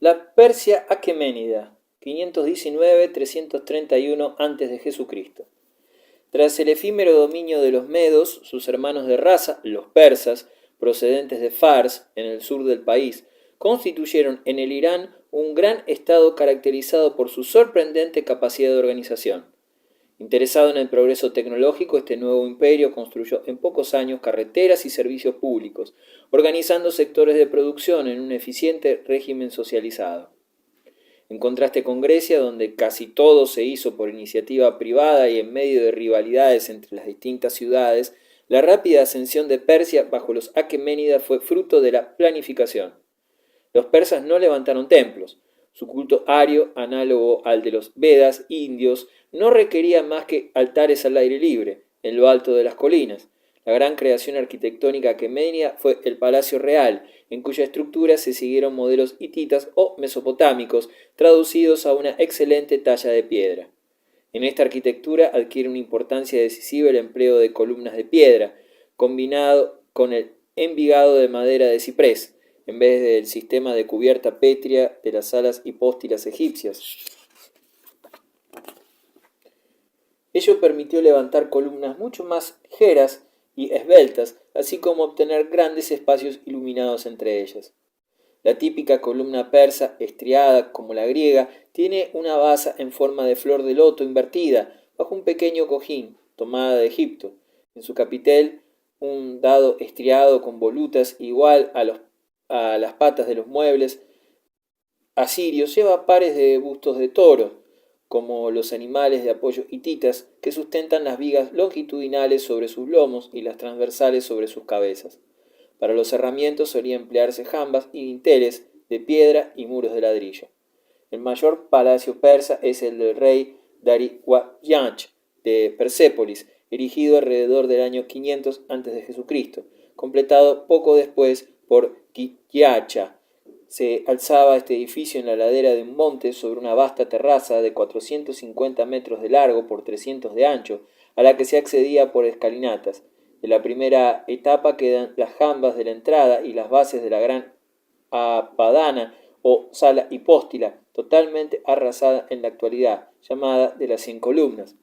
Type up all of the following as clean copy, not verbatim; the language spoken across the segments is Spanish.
La Persia aqueménida, 519-331 a.C. Tras el efímero dominio de los medos, sus hermanos de raza, los persas, procedentes de Fars, en el sur del país, constituyeron en el Irán un gran estado caracterizado por su sorprendente capacidad de organización. Interesado en el progreso tecnológico, este nuevo imperio construyó en pocos años carreteras y servicios públicos, organizando sectores de producción en un eficiente régimen socializado. En contraste con Grecia, donde casi todo se hizo por iniciativa privada y en medio de rivalidades entre las distintas ciudades, la rápida ascensión de Persia bajo los aqueménidas fue fruto de la planificación. Los persas no levantaron templos. Su culto ario, análogo al de los Vedas indios, no requería más que altares al aire libre, en lo alto de las colinas. La gran creación arquitectónica aqueménida fue el Palacio Real, en cuya estructura se siguieron modelos hititas o mesopotámicos, traducidos a una excelente talla de piedra. En esta arquitectura adquiere una importancia decisiva el empleo de columnas de piedra, combinado con el envigado de madera de ciprés, en vez del sistema de cubierta pétrea de las salas hipóstilas egipcias. Ello permitió levantar columnas mucho más ligeras y esbeltas, así como obtener grandes espacios iluminados entre ellas. La típica columna persa, estriada como la griega, tiene una base en forma de flor de loto invertida, bajo un pequeño cojín, tomada de Egipto. En su capitel, un dado estriado con volutas igual a las patas de los muebles asirios lleva pares de bustos de toro, como los animales de apoyo hititas que sustentan las vigas longitudinales sobre sus lomos y las transversales sobre sus cabezas. Para los cerramientos solía emplearse jambas y dinteles de piedra y muros de ladrillo. El mayor palacio persa es el del rey Dariwayanch de Persépolis, erigido alrededor del año 500 a.C., completado poco después por Kiyacha. Se alzaba este edificio en la ladera de un monte sobre una vasta terraza de 450 metros de largo por 300 de ancho, a la que se accedía por escalinatas. De la primera etapa quedan las jambas de la entrada y las bases de la gran apadana o sala hipóstila, totalmente arrasada en la actualidad, llamada de las 100 columnas.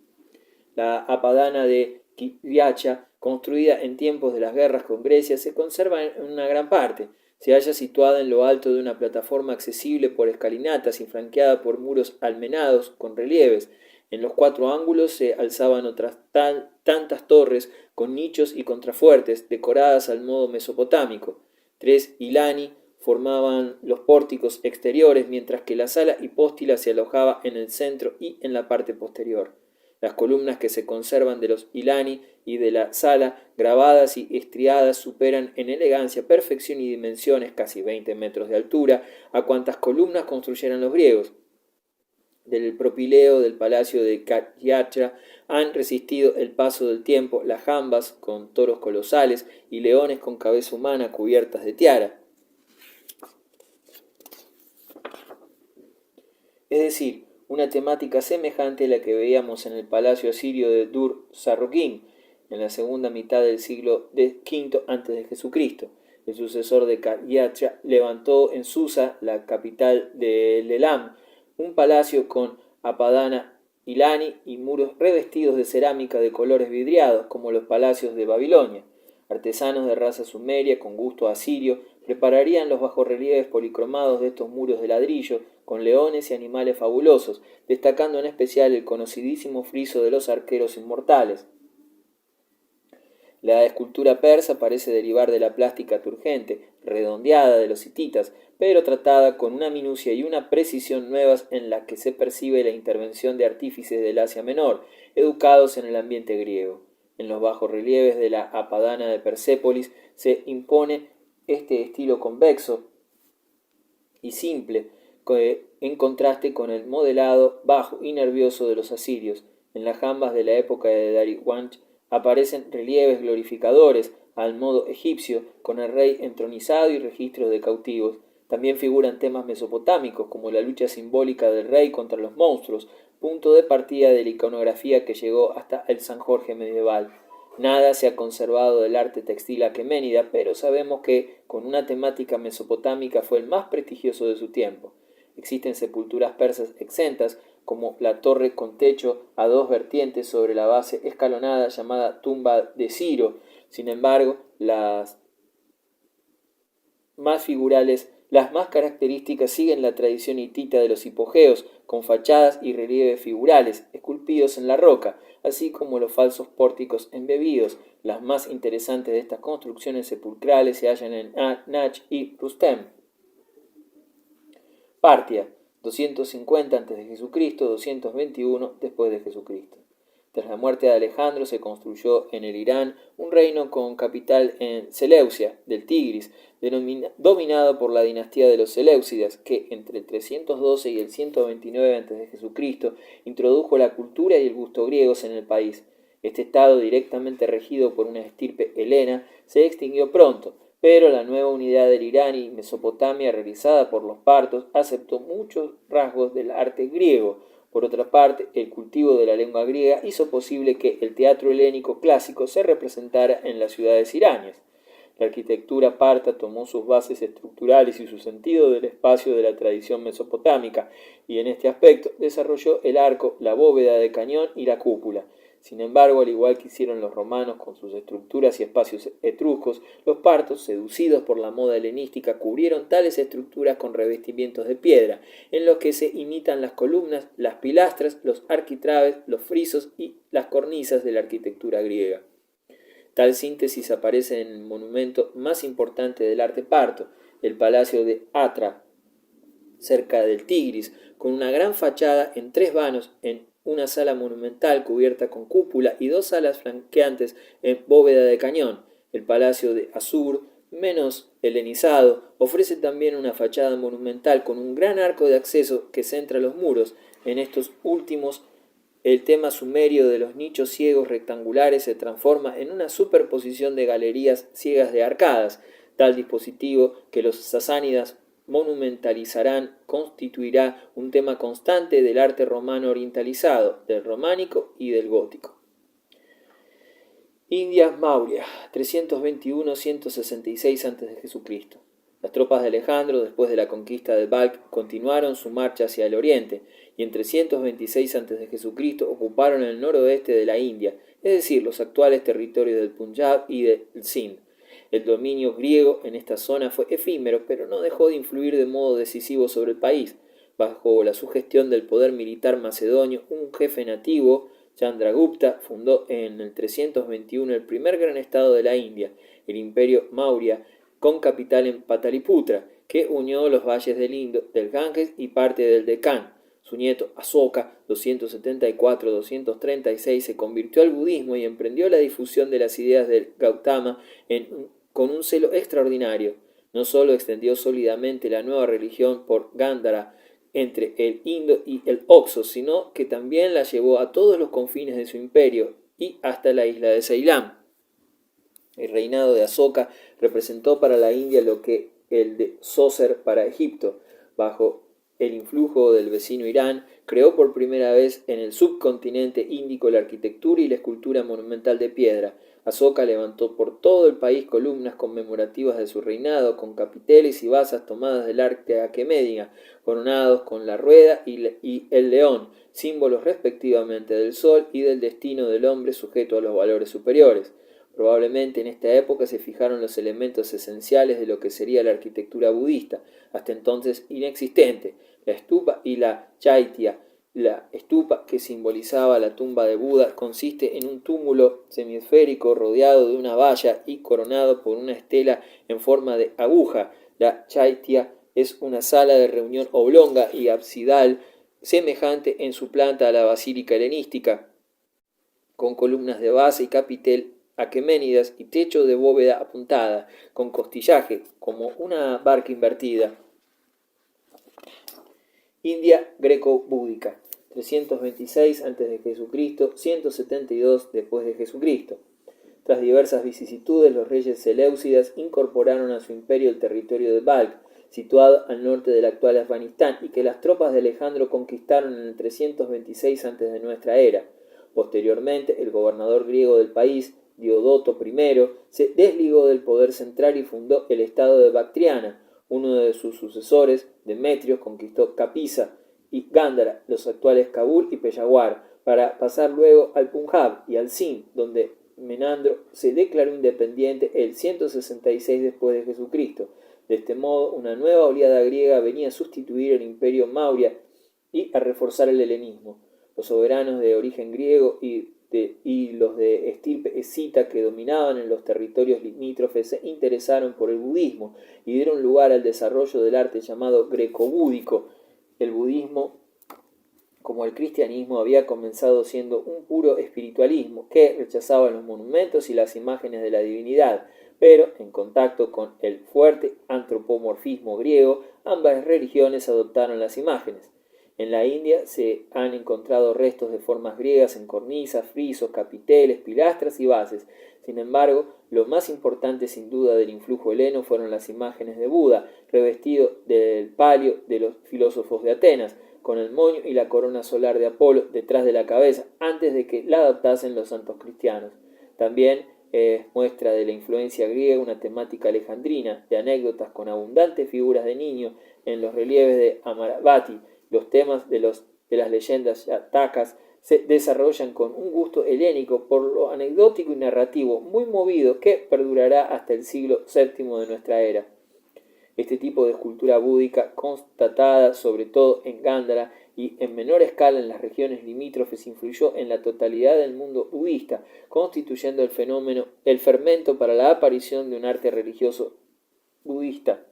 La apadana de Kiryatcha, construida en tiempos de las guerras con Grecia, se conserva en una gran parte. Se halla situada en lo alto de una plataforma accesible por escalinatas y flanqueada por muros almenados con relieves. En los 4 ángulos se alzaban otras tantas torres con nichos y contrafuertes, decoradas al modo mesopotámico. 3 hilani formaban los pórticos exteriores, mientras que la sala hipóstila se alojaba en el centro y en la parte posterior. Las columnas que se conservan de los hilani y de la sala, grabadas y estriadas, superan en elegancia, perfección y dimensiones, casi 20 metros de altura, a cuantas columnas construyeran los griegos. Del propileo del palacio de Kiryatcha han resistido el paso del tiempo las jambas con toros colosales y leones con cabeza humana cubiertas de tiara. Es decir, una temática semejante a la que veíamos en el palacio asirio de Dur-Sarroquín en la segunda mitad del siglo V a.C. El sucesor de Kiryatcha levantó en Susa, la capital del Elam, un palacio con apadana hilani y muros revestidos de cerámica de colores vidriados, como los palacios de Babilonia. Artesanos de raza sumeria con gusto asirio prepararían los bajorrelieves policromados de estos muros de ladrillo con leones y animales fabulosos, destacando en especial el conocidísimo friso de los arqueros inmortales. La escultura persa parece derivar de la plástica turgente, redondeada de los hititas, pero tratada con una minucia y una precisión nuevas en la que se percibe la intervención de artífices del Asia Menor, educados en el ambiente griego. En los bajorrelieves de la apadana de Persépolis se impone este estilo convexo y simple, en contraste con el modelado bajo y nervioso de los asirios. En las jambas de la época de Dariwayanch aparecen relieves glorificadores al modo egipcio, con el rey entronizado y registros de cautivos. También figuran temas mesopotámicos, como la lucha simbólica del rey contra los monstruos, punto de partida de la iconografía que llegó hasta el San Jorge medieval. Nada se ha conservado del arte textil aqueménida, pero sabemos que, con una temática mesopotámica, fue el más prestigioso de su tiempo. Existen sepulturas persas exentas, como la torre con techo a dos vertientes sobre la base escalonada llamada tumba de Ciro. Sin embargo, las más características siguen la tradición hitita de los hipogeos, con fachadas y relieves figurales, esculpidos en la roca, así como los falsos pórticos embebidos. Las más interesantes de estas construcciones sepulcrales se hallan en Nach y Rustem. Partia, 250 a.C., 221 después de Jesucristo. Tras la muerte de Alejandro se construyó en el Irán un reino con capital en Seleucia, del Tigris, dominado por la dinastía de los Seleucidas, que entre el 312 y el 129 a.C. introdujo la cultura y el gusto griegos en el país. Este estado, directamente regido por una estirpe helena, se extinguió pronto, pero la nueva unidad del Irán y Mesopotamia realizada por los partos aceptó muchos rasgos del arte griego. Por otra parte, el cultivo de la lengua griega hizo posible que el teatro helénico clásico se representara en las ciudades iraníes. La arquitectura parta tomó sus bases estructurales y su sentido del espacio de la tradición mesopotámica, y en este aspecto desarrolló el arco, la bóveda de cañón y la cúpula. Sin embargo, al igual que hicieron los romanos con sus estructuras y espacios etruscos, los partos, seducidos por la moda helenística, cubrieron tales estructuras con revestimientos de piedra, en los que se imitan las columnas, las pilastras, los arquitraves, los frisos y las cornisas de la arquitectura griega. Tal síntesis aparece en el monumento más importante del arte parto, el Palacio de Atra, cerca del Tigris, con una gran fachada en 3 vanos, en una sala monumental cubierta con cúpula y 2 salas flanqueantes en bóveda de cañón. El Palacio de Assur, menos helenizado, ofrece también una fachada monumental con un gran arco de acceso que centra los muros. En estos últimos, el tema sumerio de los nichos ciegos rectangulares se transforma en una superposición de galerías ciegas de arcadas. Tal dispositivo que los sasánidas monumentalizarán constituirá un tema constante del arte romano orientalizado, del románico y del gótico. India Maurya, 321-166 a.C. Las tropas de Alejandro, después de la conquista de Balkh, continuaron su marcha hacia el oriente y en 326 a.C. ocuparon el noroeste de la India, es decir, los actuales territorios del Punjab y del Sindh. El dominio griego en esta zona fue efímero, pero no dejó de influir de modo decisivo sobre el país. Bajo la sugestión del poder militar macedonio, un jefe nativo, Chandragupta, fundó en el 321 el primer gran estado de la India, el imperio Maurya, con capital en Pataliputra, que unió los valles del Indo, del Ganges y parte del Deccan. Su nieto Asoka, 274-236, se convirtió al budismo y emprendió la difusión de las ideas del Gautama con un celo extraordinario. No solo extendió sólidamente la nueva religión por Gandhara entre el Indo y el Oxus, sino que también la llevó a todos los confines de su imperio y hasta la isla de Ceilán. El reinado de Asoka representó para la India lo que el de Zoser para Egipto. Bajo el influjo del vecino Irán, creó por primera vez en el subcontinente índico la arquitectura y la escultura monumental de piedra. Asoka levantó por todo el país columnas conmemorativas de su reinado, con capiteles y basas tomadas del arte aqueménida, coronados con la rueda y el león, símbolos respectivamente del sol y del destino del hombre sujeto a los valores superiores. Probablemente en esta época se fijaron los elementos esenciales de lo que sería la arquitectura budista, hasta entonces inexistente, la stupa y la chaitya. La stupa, que simbolizaba la tumba de Buda, consiste en un túmulo semiesférico rodeado de una valla y coronado por una estela en forma de aguja. La chaitya es una sala de reunión oblonga y absidal semejante en su planta a la basílica helenística, con columnas de base y capitel aqueménidas y techo de bóveda apuntada, con costillaje, como una barca invertida. India greco-búdica, 326 a.C., 172 después de Jesucristo. Tras diversas vicisitudes, los reyes seleucidas incorporaron a su imperio el territorio de Balkh, situado al norte del actual Afganistán, y que las tropas de Alejandro conquistaron en el 326 antes de nuestra era. Posteriormente, el gobernador griego del país, Diodoto I, se desligó del poder central y fundó el estado de Bactriana, Uno de sus sucesores, Demetrios, conquistó Kapisa y Gándara, los actuales Kabul y Peshawar, para pasar luego al Punjab y al Sind, donde Menandro se declaró independiente el 166 después de Jesucristo. De este modo, una nueva oleada griega venía a sustituir el imperio Maurya y a reforzar el helenismo. Los soberanos de origen griego y los de estirpe escita que dominaban en los territorios limítrofes se interesaron por el budismo y dieron lugar al desarrollo del arte llamado greco-búdico. El budismo, como el cristianismo, había comenzado siendo un puro espiritualismo que rechazaba los monumentos y las imágenes de la divinidad, pero en contacto con el fuerte antropomorfismo griego, ambas religiones adoptaron las imágenes. En la India se han encontrado restos de formas griegas en cornisas, frisos, capiteles, pilastras y bases. Sin embargo, lo más importante sin duda del influjo heleno fueron las imágenes de Buda, revestido del palio de los filósofos de Atenas, con el moño y la corona solar de Apolo detrás de la cabeza, antes de que la adoptasen los santos cristianos. También es muestra de la influencia griega una temática alejandrina, de anécdotas con abundantes figuras de niños en los relieves de Amaravati. Los temas de las leyendas yatacas se desarrollan con un gusto helénico por lo anecdótico y narrativo muy movido que perdurará hasta el siglo VII de nuestra era. Este tipo de escultura búdica, constatada sobre todo en Gándara y en menor escala en las regiones limítrofes, influyó en la totalidad del mundo budista, constituyendo el fermento para la aparición de un arte religioso budista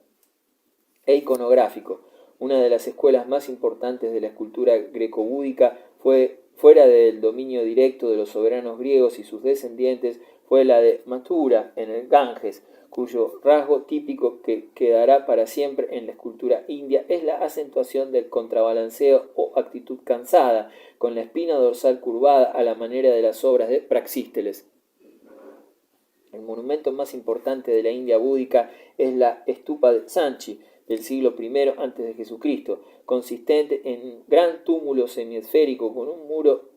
e iconográfico. Una de las escuelas más importantes de la escultura greco-búdica fuera del dominio directo de los soberanos griegos y sus descendientes, fue la de Mathura en el Ganges, cuyo rasgo típico que quedará para siempre en la escultura india es la acentuación del contrabalanceo o actitud cansada, con la espina dorsal curvada a la manera de las obras de Praxísteles. El monumento más importante de la India búdica es la Stupa de Sanchi, del siglo I a.C., consistente en un gran túmulo semiesférico con un muro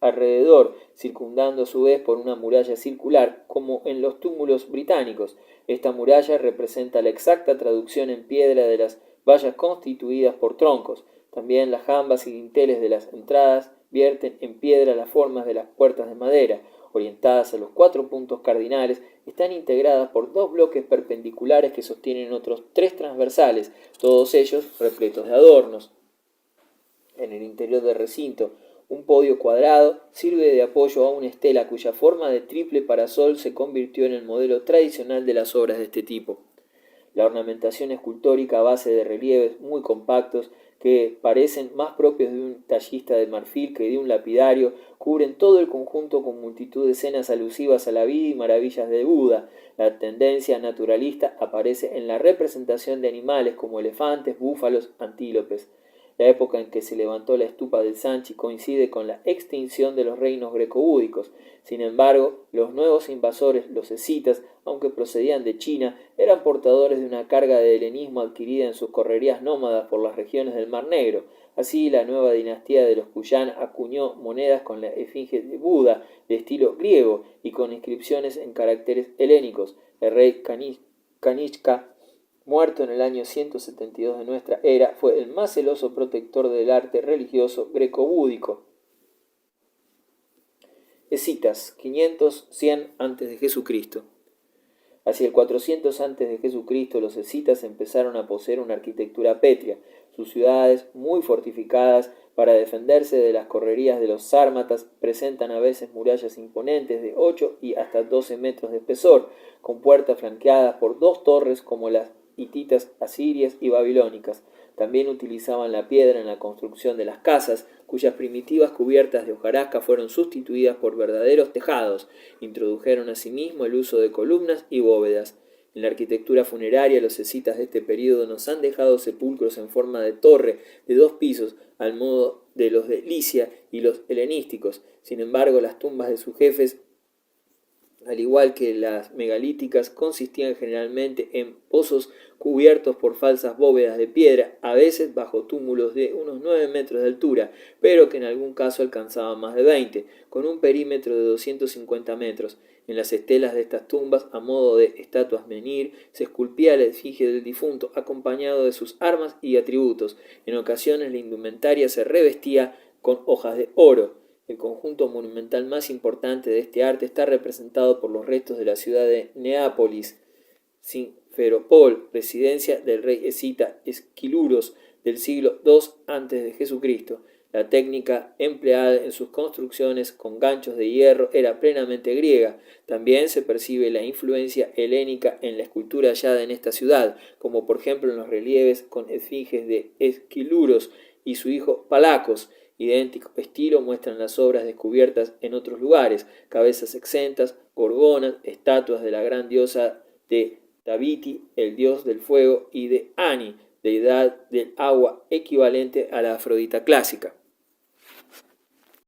alrededor, circundando a su vez por una muralla circular, como en los túmulos británicos. Esta muralla representa la exacta traducción en piedra de las vallas constituidas por troncos. También las jambas y dinteles de las entradas vierten en piedra las formas de las puertas de madera, orientadas a los 4 puntos cardinales, están integradas por 2 bloques perpendiculares que sostienen otros 3 transversales, todos ellos repletos de adornos. En el interior del recinto, un podio cuadrado sirve de apoyo a una estela cuya forma de triple parasol se convirtió en el modelo tradicional de las obras de este tipo. La ornamentación escultórica a base de relieves muy compactos que parecen más propios de un tallista de marfil que de un lapidario, cubren todo el conjunto con multitud de escenas alusivas a la vida y maravillas de Buda. La tendencia naturalista aparece en la representación de animales como elefantes, búfalos, antílopes. La época en que se levantó la estupa del Sanchi coincide con la extinción de los reinos greco-búdicos. Sin embargo, los nuevos invasores, los escitas, aunque procedían de China, eran portadores de una carga de helenismo adquirida en sus correrías nómadas por las regiones del Mar Negro. Así, la nueva dinastía de los Kuyan acuñó monedas con la efigie de Buda, de estilo griego y con inscripciones en caracteres helénicos. El rey Kanishka, muerto en el año 172 de nuestra era, fue el más celoso protector del arte religioso greco-búdico. Escitas, 500-100 a.C. Hacia el 400 a.C., los escitas empezaron a poseer una arquitectura pétrea, sus ciudades, muy fortificadas para defenderse de las correrías de los sármatas, presentan a veces murallas imponentes de 8 y hasta 12 metros de espesor, con puertas flanqueadas por 2 torres como las hititas, asirias y babilónicas. También utilizaban la piedra en la construcción de las casas, cuyas primitivas cubiertas de hojarasca fueron sustituidas por verdaderos tejados. Introdujeron asimismo el uso de columnas y bóvedas. En la arquitectura funeraria, los escitas de este período nos han dejado sepulcros en forma de torre de 2 pisos, al modo de los de Licia y los helenísticos. Sin embargo, las tumbas de sus jefes, al igual que las megalíticas, consistían generalmente en pozos cubiertos por falsas bóvedas de piedra, a veces bajo túmulos de unos 9 metros de altura, pero que en algún caso alcanzaban más de 20, con un perímetro de 250 metros. En las estelas de estas tumbas, a modo de estatuas menhir, se esculpía la efigie del difunto acompañado de sus armas y atributos. En ocasiones la indumentaria se revestía con hojas de oro. El conjunto monumental más importante de este arte está representado por los restos de la ciudad de Neápolis, Simferopol, residencia del rey escita Esquiluros del siglo II a.C. La técnica empleada en sus construcciones con ganchos de hierro era plenamente griega. También se percibe la influencia helénica en la escultura hallada en esta ciudad, como por ejemplo en los relieves con esfinges de Esquiluros y su hijo Palacos. Idéntico estilo muestran las obras descubiertas en otros lugares: cabezas exentas, gorgonas, estatuas de la gran diosa de Tabiti, el dios del fuego, y de Ani, deidad del agua equivalente a la Afrodita clásica.